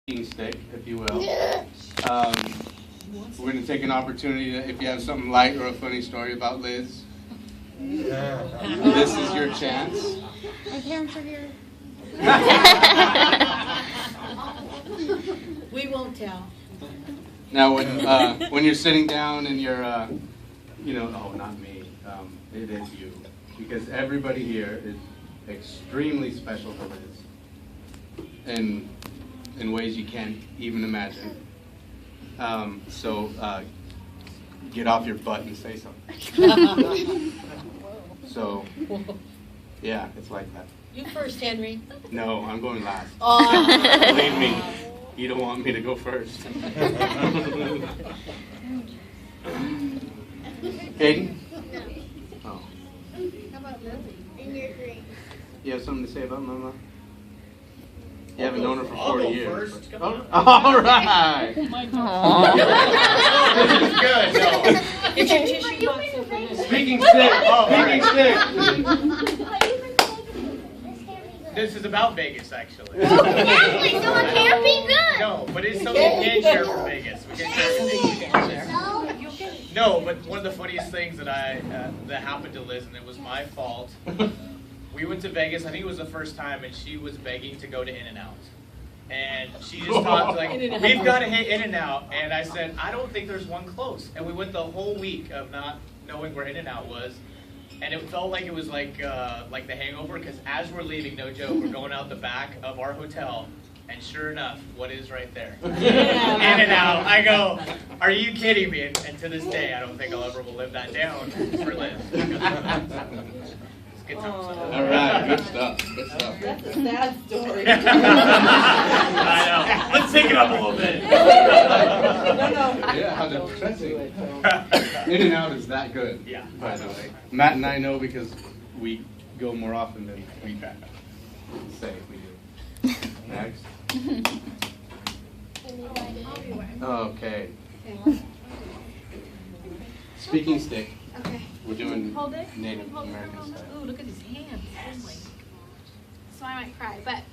stick, if you will. We're going to take an opportunity to, if you have something light or a funny story about Liz, this is your chance. My parents are here. We won't tell. Now, when you're sitting down and you're, oh, not me, it is you, because everybody here is extremely special to Liz, in ways you can't even imagine. So get off your butt and say something. So, yeah, it's like that. You first, Henry. No, I'm going last. Oh. Believe me, you don't want me to go first. Hayden? Oh. How about Lizzy? In your green. You have something to say about Mama? You haven't known her for 40 years. First. Oh, all right. This is good. No. Get your tissue box over there. Speaking stick. Speaking stick. This is about Vegas, actually. Exactly, so it can't be good. No, but it's something we can share from Vegas. We can share everything. No, but one of the funniest things that that happened to Liz, and it was my fault. We went to Vegas, I think it was the first time, and she was begging to go to In-N-Out. And she just talked like, we've got to hit In-N-Out. And I said, I don't think there's one close. And we went the whole week of not knowing where In-N-Out was. And it felt like it was like The Hangover, because as we're leaving, no joke, we're going out the back of our hotel. And sure enough, what is right there? In-N-Out. I go, are you kidding me? And to this day, I don't think I'll ever live that down for Liz. Good times. All right, good stuff. Good stuff. That's a sad story. I know. Let's take it up a little bit. No. Yeah, how depressing. In-N-Out is that good. Yeah. By the way, Matt and I know because we go more often than we say we do. Next. Okay. Speaking stick. Okay. We're doing Hold it. Native Hold it. American Hold it. style. Ooh, look at his hands. So I might cry, but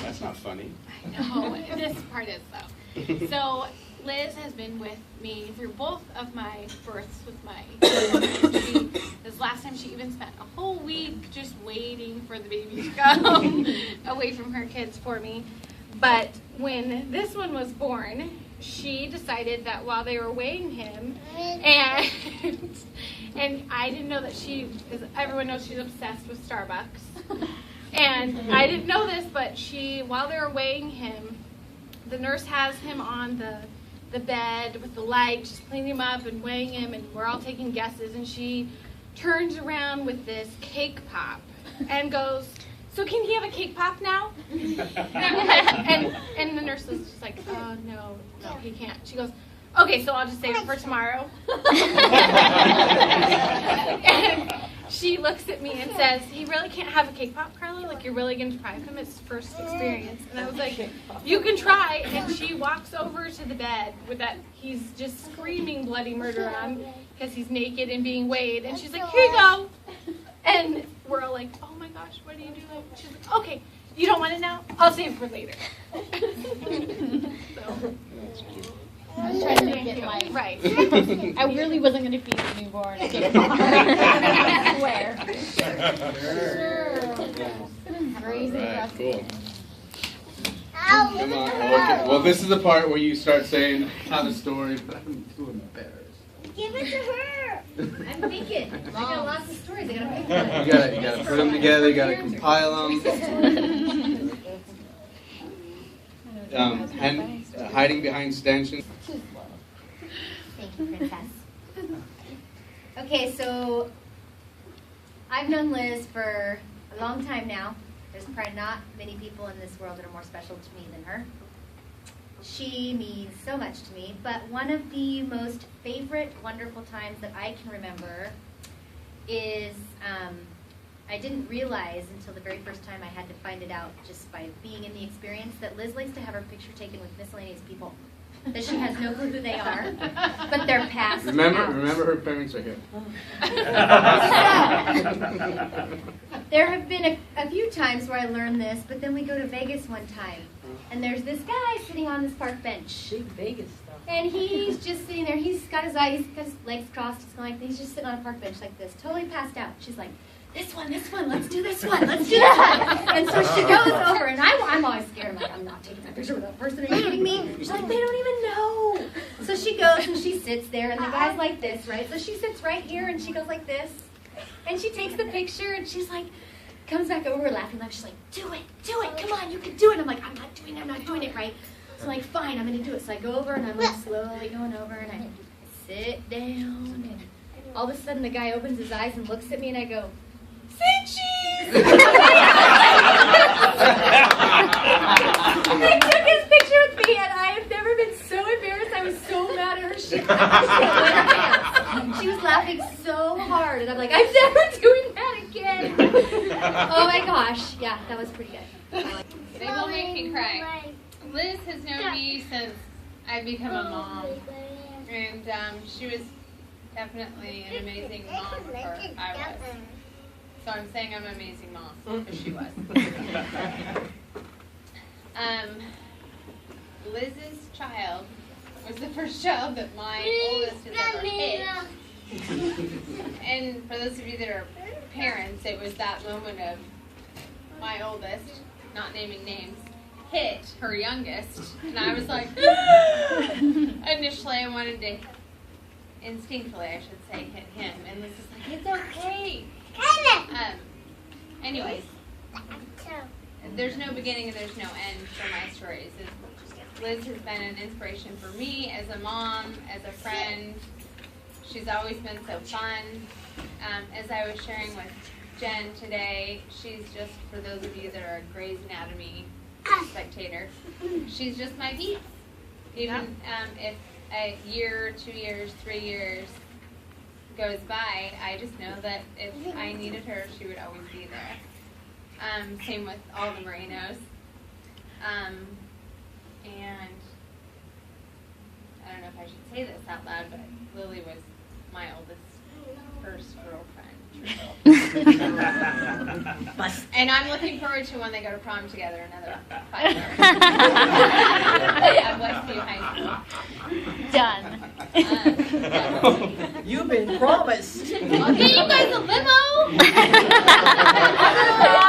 That's not funny. no, this part is though. So Liz has been with me through both of my births with my kids. This last time she even spent a whole week just waiting for the baby to come away from her kids for me. But when this one was born, she decided that while they were weighing him, and I didn't know that because everyone knows she's obsessed with Starbucks. And I didn't know this, but while they were weighing him, the nurse has him on the bed with the light, just cleaning him up and weighing him, and we're all taking guesses, and she turns around with this cake pop and goes, "So can he have a cake pop now?" and the nurse was just like, "Oh, no, he can't." She goes, "Okay, so I'll just save it for tomorrow." And she looks at me and says, "He really can't have a cake pop, Carla? Like, you're really going to deprive him? It's his first experience." And I was like, "You can try." And she walks over to the bed with that, he's just screaming bloody murder on because he's naked and being weighed. And she's like, "Here you go." And we're all like, "Oh my gosh, what are you doing?" She's like, "Okay, you don't want it now? I'll save it for later." So. I was trying to make it light. Right. I really wasn't going to feed the newborn. I swear. Sure. Crazy. Right, cool. Come on. Okay. Well, this is the part where you start saying how the story, but I'm too embarrassed. Give it to her. I'm thinking. I got lots of stories. I got to pick one. You gotta put them together. You gotta compile them. Hiding behind stanchions. Thank you, Princess. Okay, so I've known Liz for a long time now. There's probably not many people in this world that are more special to me than her. She means so much to me, but one of the most favorite, wonderful times that I can remember is I didn't realize until the very first time I had to find it out just by being in the experience that Liz likes to have her picture taken with miscellaneous people. That she has no clue who they are, but they're passed out. Remember her parents are here. there have been a few times where I learned this, but then we go to Vegas one time, and there's this guy sitting on this park bench. Big Vegas stuff. And he's just sitting there. He's got his eyes, he's got his legs crossed. He's going like this. He's just sitting on a park bench like this, totally passed out. She's like, this one, let's do this one, let's do this one. And so she goes over, and I'm always scared. I'm like, I'm not taking that picture with that person. Are you kidding me? She's like, they don't even know. So she goes and she sits there, and the guy's like this, right? So she sits right here, and she goes like this. And she takes the picture, and she's like, comes back over, laughing. She's like, do it, come on, you can do it. I'm like, I'm not doing it right. So I'm like, fine, I'm going to do it. So I go over, and I'm like slowly going over, and I sit down, and all of a sudden the guy opens his eyes and looks at me, and I go, say cheese! They took his picture with me, and I have never been so embarrassed. I was so mad at her. She was laughing so hard, and I'm like, I'm never doing that again. Oh my gosh. Yeah, that was pretty good. They will make me cry. Liz has known me since I've become a mom, and she was definitely an amazing mom before I was. So I'm saying I'm an amazing mom, because she was. Liz's child was the first child that my oldest has ever hit. And for those of you that are parents, it was that moment of my oldest, not naming names, hit her youngest, and I was like, initially I wanted to, instinctively I should say, hit him, and Liz was like, it's okay. Anyways, there's no beginning and there's no end for my stories. Liz has been an inspiration for me as a mom, as a friend. She's always been so fun. As I was sharing with Jen today, she's just, for those of you that are a Grey's Anatomy spectator, she's just my peeps. Even if a year, 2 years, 3 years goes by, I just know that if I needed her, she would always be there. Same with all the Merinos. And I don't know if I should say this out loud, but Lily was my oldest first girlfriend. And I'm looking forward to when they go to prom together another 5 years. At Westview High School. Done. You've been promised. I'll get you guys a limo.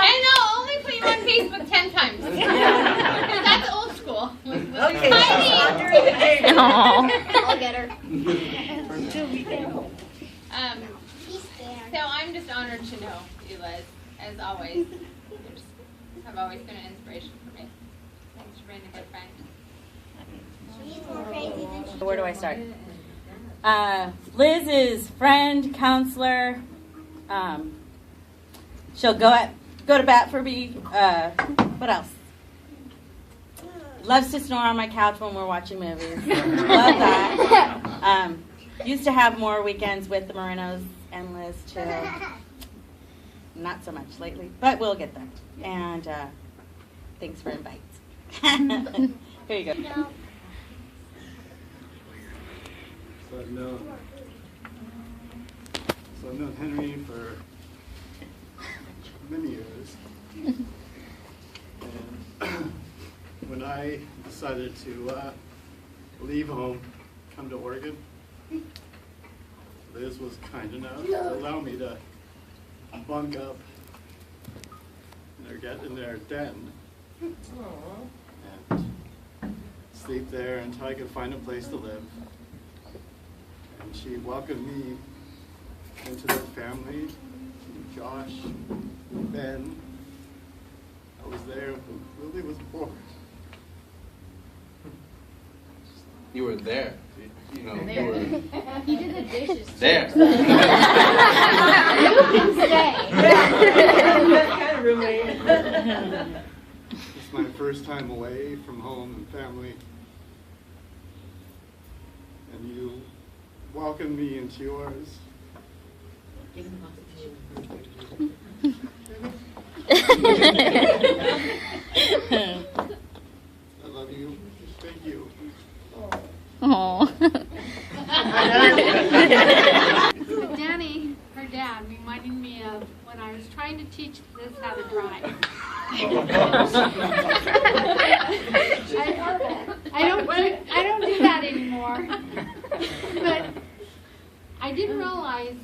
And I'll only put you on Facebook 10 times. Because that's old school. Okay. I'll get her. So I'm just honored to know you, Liz, as always. You have always been an inspiration for me. Thanks for being a good friend. Where do I start? Liz is friend, counselor. She'll go to bat for me. What else? Loves to snore on my couch when we're watching movies. Love that. Used to have more weekends with the Merinos and Liz too. Not so much lately, but we'll get there. And thanks for invites. Here you go. So I've known Henry for many years. And when I decided to leave home, come to Oregon, Liz was kind enough to allow me to bunk up in their den and sleep there until I could find a place to live. And she welcomed me into their family. Josh, Ben, I was there when Lily was born. You were there. You know, you were He did the dishes. there. You can stay. It's my first time away from home and family. And you welcomed me into yours. I love you. Thank you. Aww. Danny, her dad, reminded me of when I was trying trying to teach Liz how to drive. I don't do that anymore. But I didn't realize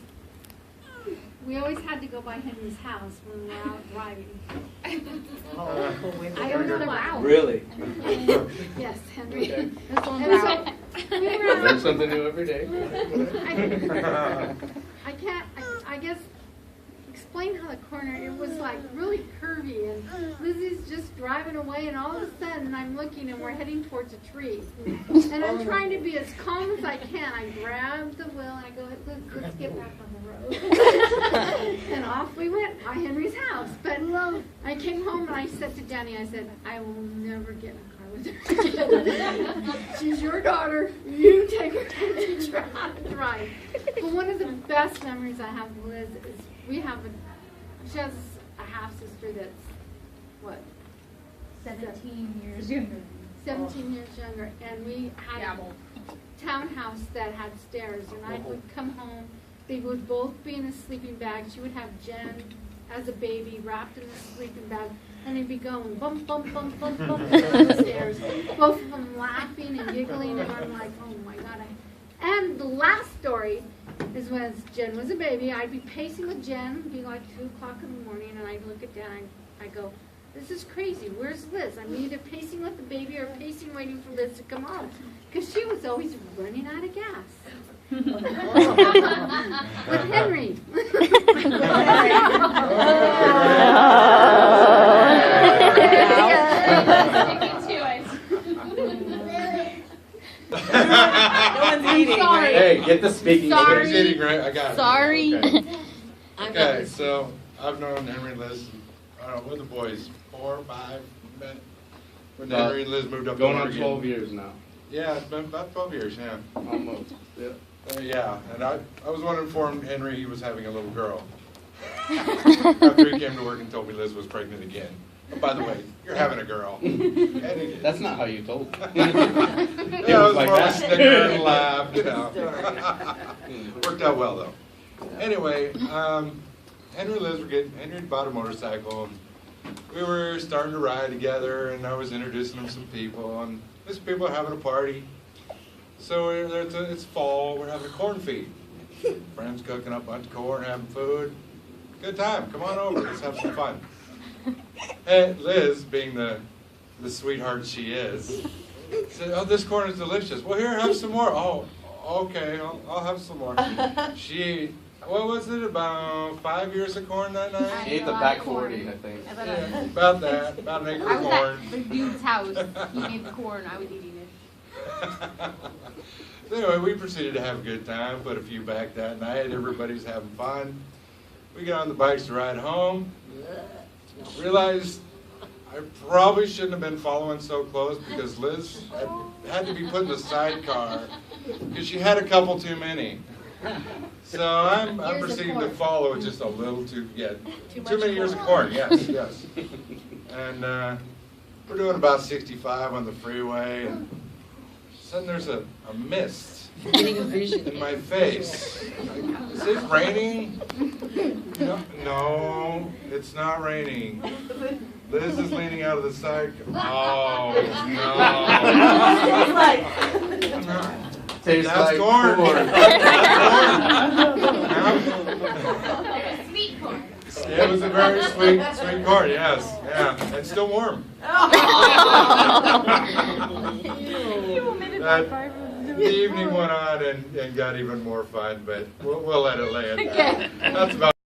we always had to go by Henry's house when we were out driving. I don't know why. Really? Yes, Henry. Okay. And so we were Learn out. something new every day. I can't, I guess, explain how the corner, it was like really curvy, and Lizzie's just driving away, and all of a sudden I'm looking and we're heading towards a tree. And I'm trying to be as calm as I can. I grab the wheel and I go, let's get back on the road. And off we went by Henry's house. But I came home and I said to Danny, I said, I will never get in a car with her. She's your daughter. You take her and teach her how to drive. But one of the best memories I have with Liz is she has a half sister that's, what? 17 years younger. 17 years younger. And we had a townhouse that had stairs. And I would come home. They would both be in a sleeping bag. She would have Jen as a baby wrapped in the sleeping bag. And they'd be going bump, bump, bump, bump, bump down the stairs. Both of them laughing and giggling. And I'm like, oh my God. And the last story is when Jen was a baby. I'd be pacing with Jen. It'd be like 2 o'clock in the morning. And I'd look at Dan and I'd go, this is crazy. Where's Liz? I'm either pacing with the baby or pacing waiting for Liz to come home. Because she was always running out of gas. With Henry. Hey, get the speaking. Sorry. Nobody's eating, right? I got it. Sorry. Okay, so I've known Henry and Liz, I don't know, what are the boys, 4 or 5? When Henry and Liz moved up Going to on Oregon. 12 years now. Yeah, it's been about 12 years, yeah. Almost. Yeah. Yeah, and I was one to inform Henry he was having a little girl. After he came to work and told me Liz was pregnant again. Oh, by the way, you're having a girl. And he did. That's not how you told me. Yeah, it was like more of a that. snicker and laugh, you know. Worked out well, though. Anyway, Henry and Liz were Henry had bought a motorcycle, and we were starting to ride together, and I was introducing them to some people, and these people are having a party. So it's fall, we're having a corn feed. Friends cooking up a bunch of corn, having food. Good time, come on over, let's have some fun. And Liz, being the sweetheart she is, said, oh, this corn is delicious. Well, here, have some more. Oh, okay, I'll have some more. She ate, what was it, about 5 ears of corn that night? She ate the back 40, I think. Yeah, about that, about an acre I of was corn. at the dude's house. He made the corn. I was eating it. So anyway, we proceeded to have a good time, put a few back that night. Everybody's having fun. We get on the bikes to ride home. Realized I probably shouldn't have been following so close because Liz had to be put in the sidecar because she had a couple too many. So I'm proceeding to follow just a little too many ears of corn. Yes, yes. And we're doing about 65 on the freeway, and sudden there's a mist in my face. Is it raining? No, it's not raining. Liz is leaning out of the side. Oh, no. Tastes That's like corn. Sweet corn. It was a very sweet corn, yes. Yeah, and still warm. The evening went on and got even more fun, but we'll let it land. That's about